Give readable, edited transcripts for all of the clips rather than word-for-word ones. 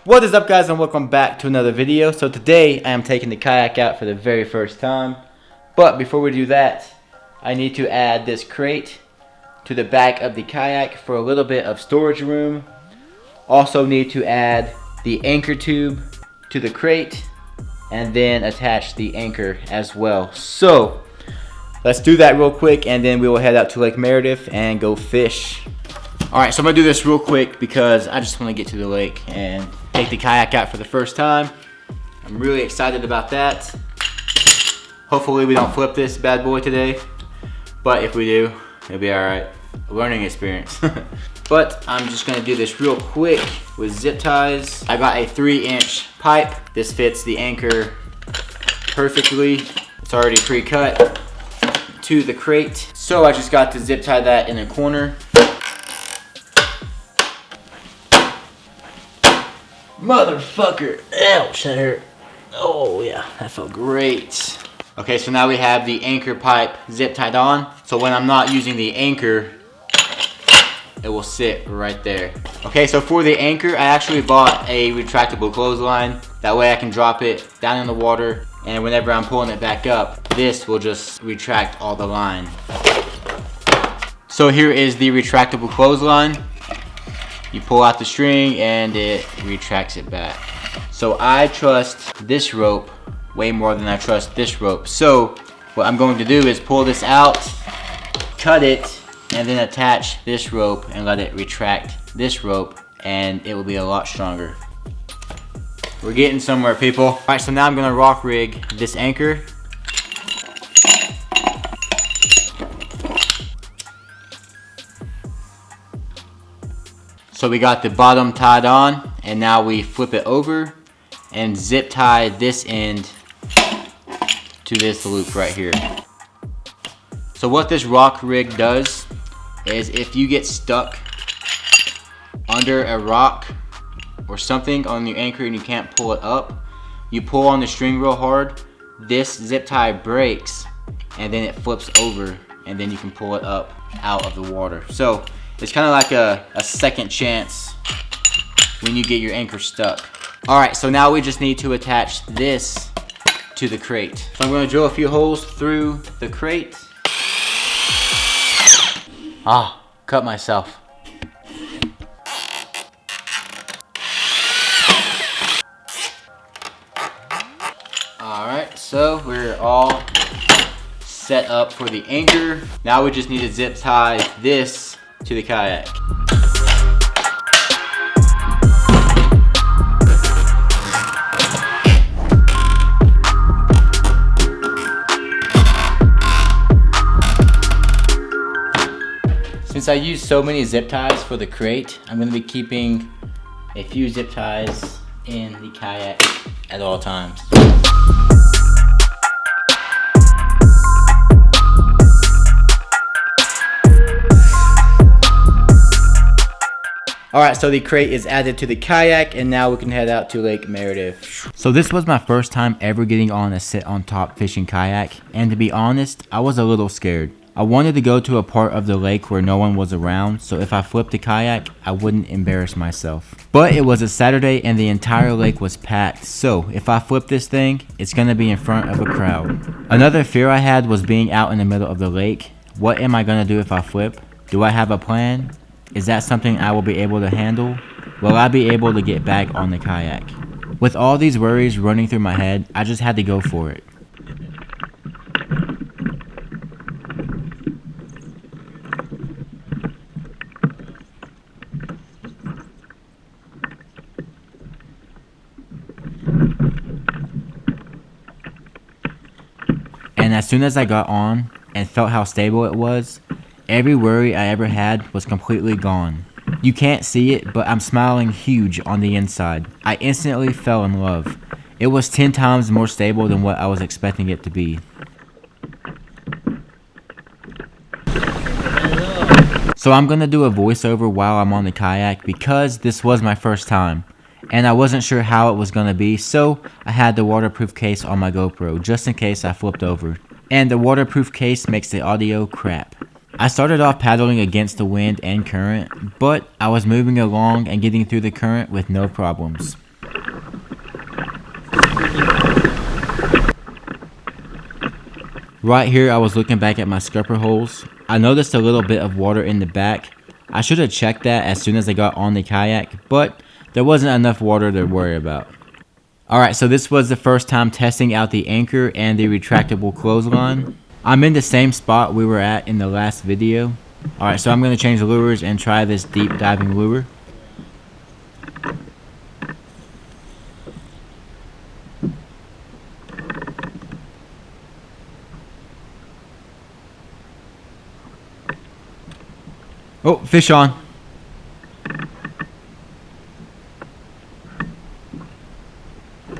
What is up, guys, and welcome back to another video. So today I am taking the kayak out for the very first time, but before we do that, I need to add this crate to the back of the kayak for a little bit of storage room. Also need to add the anchor tube to the crate and then attach the anchor as well. So let's do that real quick, and then we will head out to Lake Meredith and go fish. Alright, so I'm going to do this real quick because I just want to get to the lake and take the kayak out for the first time. I'm really excited about that. Hopefully we don't flip this bad boy today, but if we do, it'll be alright. A learning experience. But I'm just going to do this real quick with zip ties. I got a 3-inch pipe. This fits the anchor perfectly. It's already pre-cut to the crate. So I just got to zip tie that in a corner. Motherfucker, ouch, that hurt. Oh yeah, that felt great. Okay, so now we have the anchor pipe zip tied on. So when I'm not using the anchor, it will sit right there. Okay, so for the anchor, I actually bought a retractable clothesline. That way I can drop it down in the water, and whenever I'm pulling it back up, this will just retract all the line. So here is the retractable clothesline. You pull out the string and it retracts it back. So I trust this rope way more than I trust this rope. So what I'm going to do is pull this out, cut it, and then attach this rope and let it retract this rope, and it will be a lot stronger. We're getting somewhere, people. All right, so now I'm gonna rock rig this anchor. So we got the bottom tied on, and now we flip it over and zip tie this end to this loop right here. So what this rock rig does is if you get stuck under a rock or something on your anchor and you can't pull it up, you pull on the string real hard, this zip tie breaks and then it flips over, and then you can pull it up out of the water. So it's kind of like a second chance when you get your anchor stuck. Alright, so now we just need to attach this to the crate. So I'm going to drill a few holes through the crate. Ah, cut myself. Alright, so we're all set up for the anchor. Now we just need to zip tie this to the kayak. Since I use so many zip ties for the crate, I'm going to be keeping a few zip ties in the kayak at all times. Alright, so the crate is added to the kayak, and now we can head out to Lake Meredith. So this was my first time ever getting on a sit on top fishing kayak, and to be honest, I was a little scared. I wanted to go to a part of the lake where no one was around, so if I flipped the kayak, I wouldn't embarrass myself. But it was a Saturday and the entire lake was packed, so if I flip this thing, it's gonna be in front of a crowd. Another fear I had was being out in the middle of the lake. What am I gonna do if I flip? Do I have a plan? Is that something I will be able to handle? Will I be able to get back on the kayak? With all these worries running through my head, I just had to go for it. And as soon as I got on and felt how stable it was, every worry I ever had was completely gone. You can't see it, but I'm smiling huge on the inside. I instantly fell in love. It was 10 times more stable than what I was expecting it to be. So I'm gonna do a voiceover while I'm on the kayak because this was my first time. And I wasn't sure how it was gonna be, so I had the waterproof case on my GoPro just in case I flipped over. And the waterproof case makes the audio crap. I started off paddling against the wind and current, but I was moving along and getting through the current with no problems. Right here I was looking back at my scupper holes. I noticed a little bit of water in the back. I should have checked that as soon as I got on the kayak, but there wasn't enough water to worry about. Alright, so this was the first time testing out the anchor and the retractable clothesline. I'm in the same spot we were at in the last video. Alright, so I'm going to change lures and try this deep diving lure. Oh, fish on.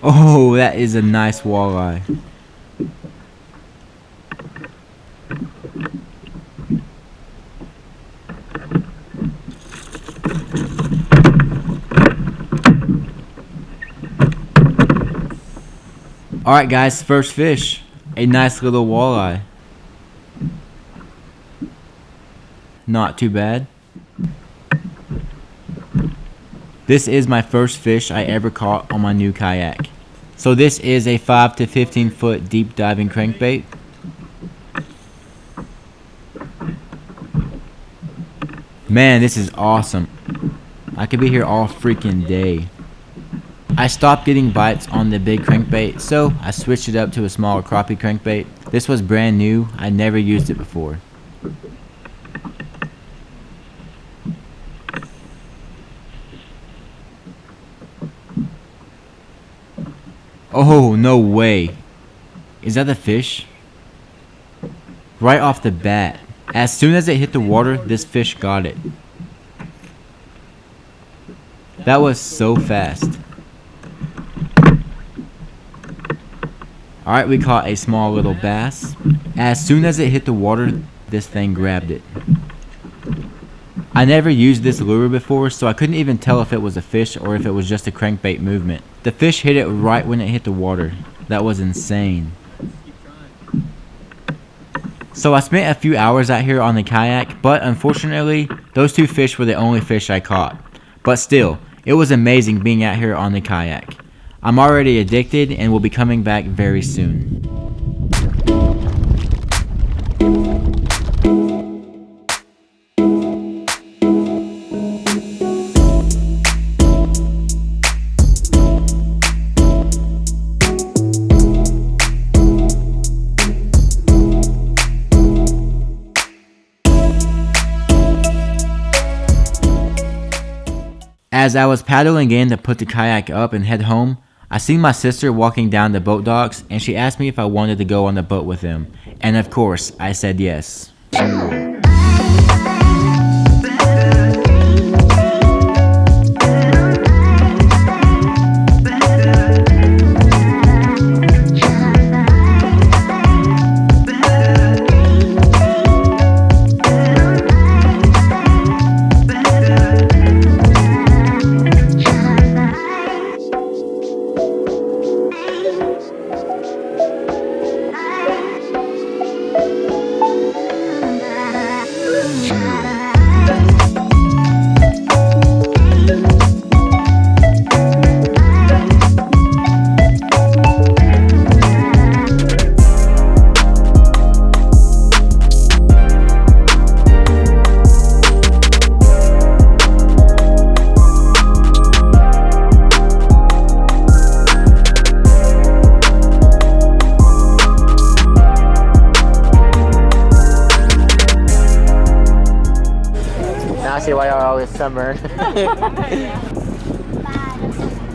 Oh, that is a nice walleye. Alright guys, first fish. A nice little walleye. Not too bad. This is my first fish I ever caught on my new kayak. So this is a 5 to 15 foot deep diving crankbait. Man, this is awesome. I could be here all freaking day. I stopped getting bites on the big crankbait, so I switched it up to a smaller crappie crankbait. This was brand new, I never used it before. Oh, no way. Is that a fish? Right off the bat. As soon as it hit the water, this fish got it. That was so fast. Alright, we caught a small little bass. As soon as it hit the water, this thing grabbed it. I never used this lure before, so I couldn't even tell if it was a fish or if it was just a crankbait movement. The fish hit it right when it hit the water. That was insane. So I spent a few hours out here on the kayak, but unfortunately, those two fish were the only fish I caught. But still, it was amazing being out here on the kayak. I'm already addicted and will be coming back very soon. As I was paddling in to put the kayak up and head home, I seen my sister walking down the boat docks and she asked me if I wanted to go on the boat with them. And of course, I said yes. Now I see why y'all are always sunburned.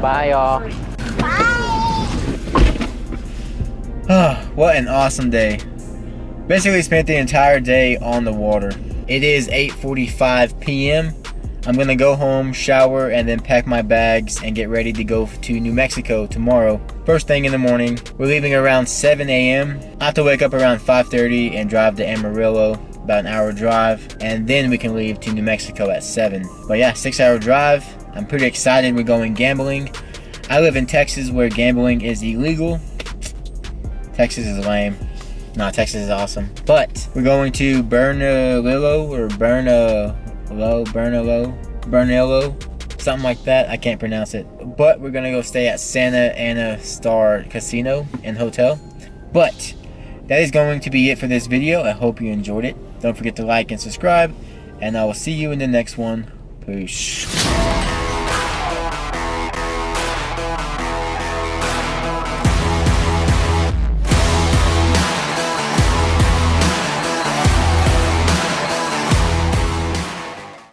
Bye y'all. Bye. What an awesome day. Basically spent the entire day on the water. It is 8:45 p.m. I'm gonna go home, shower, and then pack my bags and get ready to go to New Mexico tomorrow. First thing in the morning. We're leaving around 7 a.m. I have to wake up around 5:30 and drive to Amarillo, about an hour drive, and then we can leave to New Mexico at 7. But yeah, 6-hour drive. I'm pretty excited we're going gambling. I live in Texas where gambling is illegal. Texas is lame. No, Texas is awesome. But we're going to Bernalillo, something like that. I can't pronounce it. But we're gonna go stay at Santa Ana Star Casino and Hotel. But that is going to be it for this video. I hope you enjoyed it. Don't forget to like and subscribe, and I will see you in the next one. Peace.